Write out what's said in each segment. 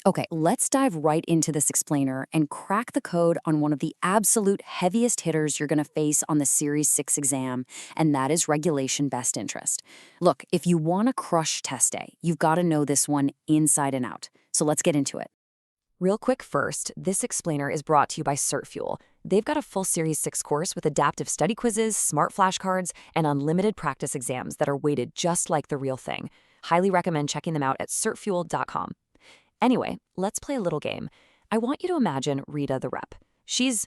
Okay, let's dive right into this explainer and crack the code on one of the absolute heaviest hitters you're going to face on the Series 6 exam, and that is regulation best interest. Look, if you want to crush test day, you've got to know this one inside and out. So let's get into it. Real quick first, this explainer is brought to you by CertFuel. They've got a full Series 6 course with adaptive study quizzes, smart flashcards, and unlimited practice exams that are weighted just like the real thing. Highly recommend checking them out at certfuel.com. Anyway, let's play a little game. I want you to imagine Rita the rep. She's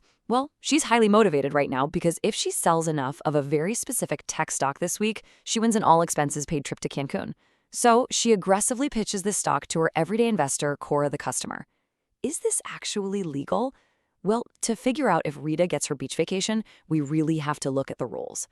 highly motivated right now because if she sells enough of a very specific tech stock this week, she wins an all-expenses-paid trip to Cancun. So she aggressively pitches this stock to her everyday investor, Cora the customer. Is this actually legal? Well, to figure out if Rita gets her beach vacation, we really have to look at the rules.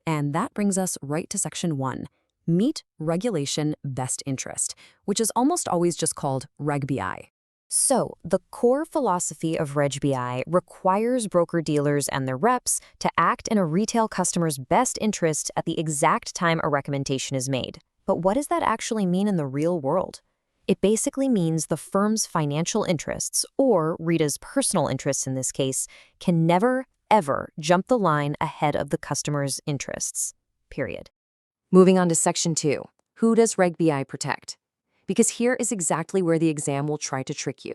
And that brings us right to Section 1. Meet Regulation Best Interest, which is almost always just called Reg BI. So, the core philosophy of Reg BI requires broker-dealers and their reps to act in a retail customer's best interest at the exact time a recommendation is made. But what does that actually mean in the real world? It basically means the firm's financial interests, or Rita's personal interests in this case, can never, ever jump the line ahead of the customer's interests. Period. Moving on to Section 2. Who does Reg BI protect? Because here is exactly where the exam will try to trick you.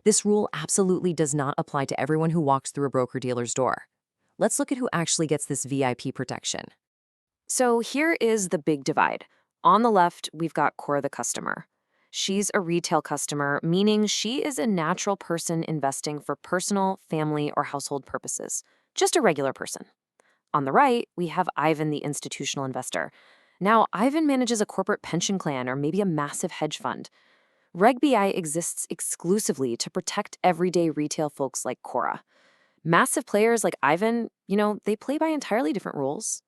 This rule absolutely does not apply to everyone who walks through a broker-dealer's door. Let's look at who actually gets this VIP protection. So here is the big divide. On the left, we've got Cora the customer. She's a retail customer, meaning she is a natural person investing for personal, family, or household purposes. Just a regular person. On the right, we have Ivan, the institutional investor. Now, Ivan manages a corporate pension plan or maybe a massive hedge fund. Reg BI exists exclusively to protect everyday retail folks like Cora. Massive players like Ivan, they play by entirely different rules.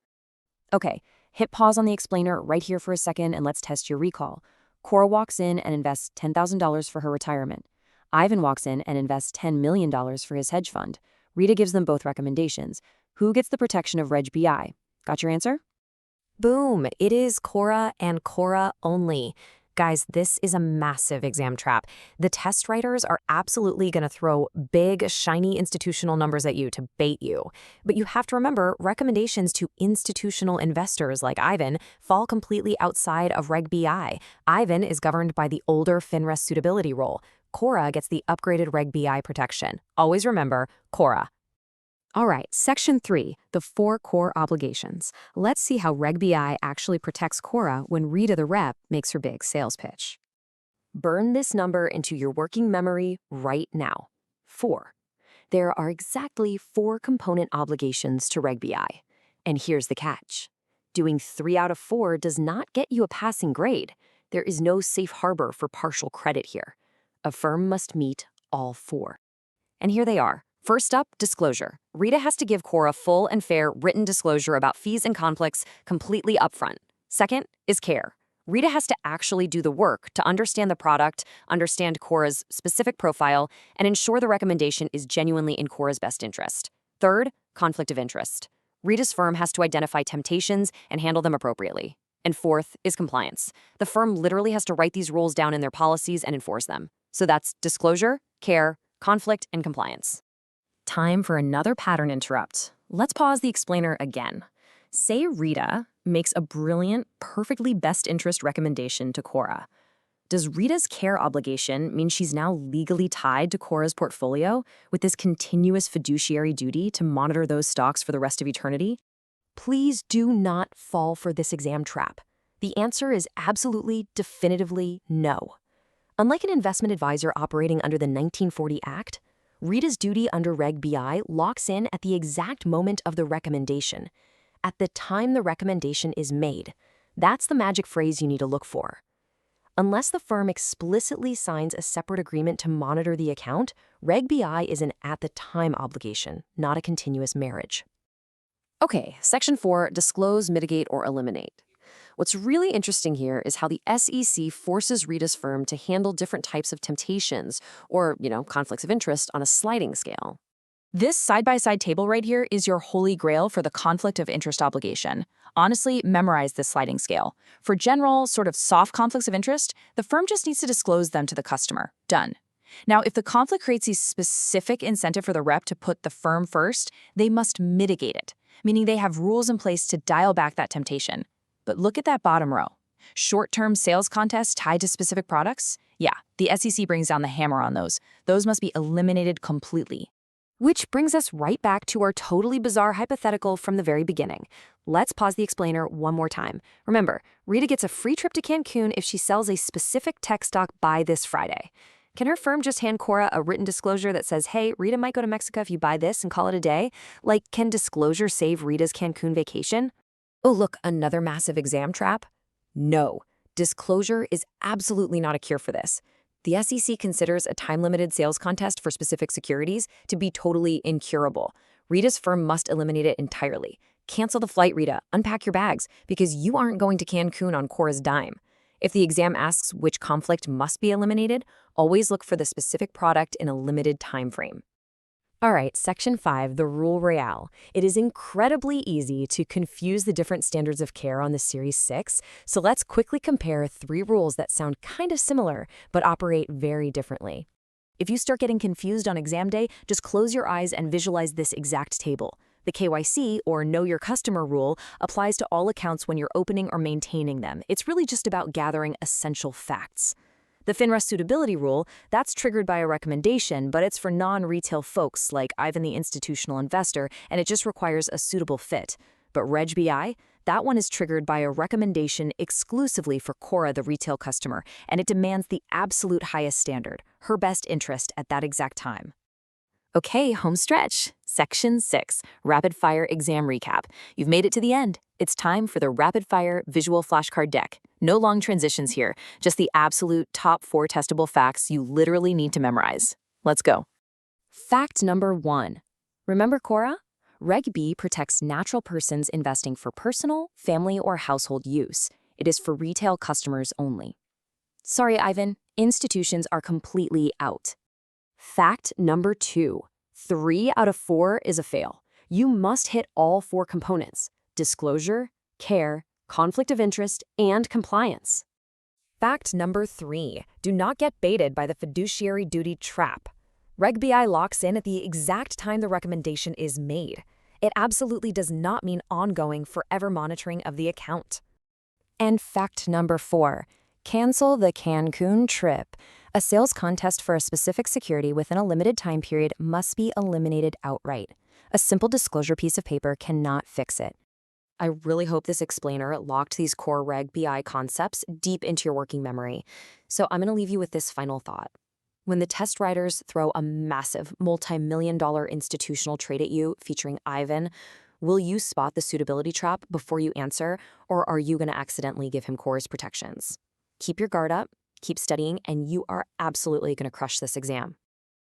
Okay, hit pause on the explainer right here for a second and let's test your recall. Cora walks in and invests $10,000 for her retirement. Ivan walks in and invests $10 million for his hedge fund. Rita gives them both recommendations. Who gets the protection of Reg BI? Got your answer? Boom! It is Cora and Cora only. Guys, this is a massive exam trap. The test writers are absolutely going to throw big, shiny institutional numbers at you to bait you. But you have to remember, recommendations to institutional investors like Ivan fall completely outside of Reg BI. Ivan is governed by the older FINRA Suitability rule. Cora gets the upgraded Reg BI protection. Always remember, Cora. All right, Section 3, the 4 core obligations. Let's see how Reg BI actually protects Cora when Rita the rep makes her big sales pitch. Burn this number into your working memory right now. 4. There are exactly 4 component obligations to Reg BI. And here's the catch. Doing 3 out of 4 does not get you a passing grade. There is no safe harbor for partial credit here. A firm must meet all 4. And here they are. First up, disclosure. Rita has to give Cora full and fair written disclosure about fees and conflicts completely upfront. Second is care. Rita has to actually do the work to understand the product, understand Cora's specific profile, and ensure the recommendation is genuinely in Cora's best interest. Third, conflict of interest. Rita's firm has to identify temptations and handle them appropriately. And fourth is compliance. The firm literally has to write these rules down in their policies and enforce them. So that's disclosure, care, conflict, and compliance. Time for another pattern interrupt. Let's pause the explainer again. Say Rita makes a brilliant, perfectly best interest recommendation to Cora. Does Rita's care obligation mean she's now legally tied to Cora's portfolio with this continuous fiduciary duty to monitor those stocks for the rest of eternity? Please do not fall for this exam trap. The answer is absolutely, definitively no. Unlike an investment advisor operating under the 1940 Act, Rita's duty under Reg BI locks in at the exact moment of the recommendation, at the time the recommendation is made. That's the magic phrase you need to look for. Unless the firm explicitly signs a separate agreement to monitor the account, Reg BI is an at-the-time obligation, not a continuous marriage. Okay, Section 4, disclose, mitigate, or eliminate. What's really interesting here is how the SEC forces Rita's firm to handle different types of temptations or, conflicts of interest on a sliding scale. This side-by-side table right here is your holy grail for the conflict of interest obligation. Honestly, memorize this sliding scale. For general, sort of soft conflicts of interest, the firm just needs to disclose them to the customer. Done. Now, if the conflict creates a specific incentive for the rep to put the firm first, they must mitigate it, meaning they have rules in place to dial back that temptation. But look at that bottom row. Short-term sales contests tied to specific products? Yeah, the SEC brings down the hammer on those. Those must be eliminated completely. Which brings us right back to our totally bizarre hypothetical from the very beginning. Let's pause the explainer one more time. Remember, Rita gets a free trip to Cancun if she sells a specific tech stock by this Friday. Can her firm just hand Cora a written disclosure that says, hey, Rita might go to Mexico if you buy this and call it a day? Like, can disclosure save Rita's Cancun vacation? Oh, look, another massive exam trap? No, disclosure is absolutely not a cure for this. The SEC considers a time-limited sales contest for specific securities to be totally incurable. Rita's firm must eliminate it entirely. Cancel the flight, Rita. Unpack your bags, because you aren't going to Cancun on Cora's dime. If the exam asks which conflict must be eliminated, always look for the specific product in a limited time frame. All right, Section 5, the Rule Royale. It is incredibly easy to confuse the different standards of care on the Series 6, so let's quickly compare 3 rules that sound kind of similar but operate very differently. If you start getting confused on exam day, just close your eyes and visualize this exact table. The KYC, or Know Your Customer rule, applies to all accounts when you're opening or maintaining them. It's really just about gathering essential facts. The FINRA Suitability rule, that's triggered by a recommendation, but it's for non-retail folks like Ivan the institutional investor, and it just requires a suitable fit. But Reg BI, that one is triggered by a recommendation exclusively for Cora, the retail customer, and it demands the absolute highest standard, her best interest at that exact time. Okay, home stretch. Section 6, Rapid Fire Exam Recap. You've made it to the end. It's time for the Rapid Fire Visual Flashcard Deck. No long transitions here, just the absolute top 4 testable facts you literally need to memorize. Let's go. Fact number 1. Remember Cora? Reg B protects natural persons investing for personal, family, or household use. It is for retail customers only. Sorry, Ivan, institutions are completely out. Fact number 2. 3 out of 4 is a fail. You must hit all 4 components: disclosure, care, conflict of interest, and compliance. Fact number 3. Do not get baited by the fiduciary duty trap. Reg BI locks in at the exact time the recommendation is made. It absolutely does not mean ongoing, forever monitoring of the account. And fact number 4. Cancel the Cancun trip. A sales contest for a specific security within a limited time period must be eliminated outright. A simple disclosure piece of paper cannot fix it. I really hope this explainer locked these core Reg BI concepts deep into your working memory. So I'm going to leave you with this final thought. When the test writers throw a massive, multi-million-dollar institutional trade at you featuring Ivan, will you spot the suitability trap before you answer, or are you going to accidentally give him Core's protections? Keep your guard up, keep studying, and you are absolutely going to crush this exam.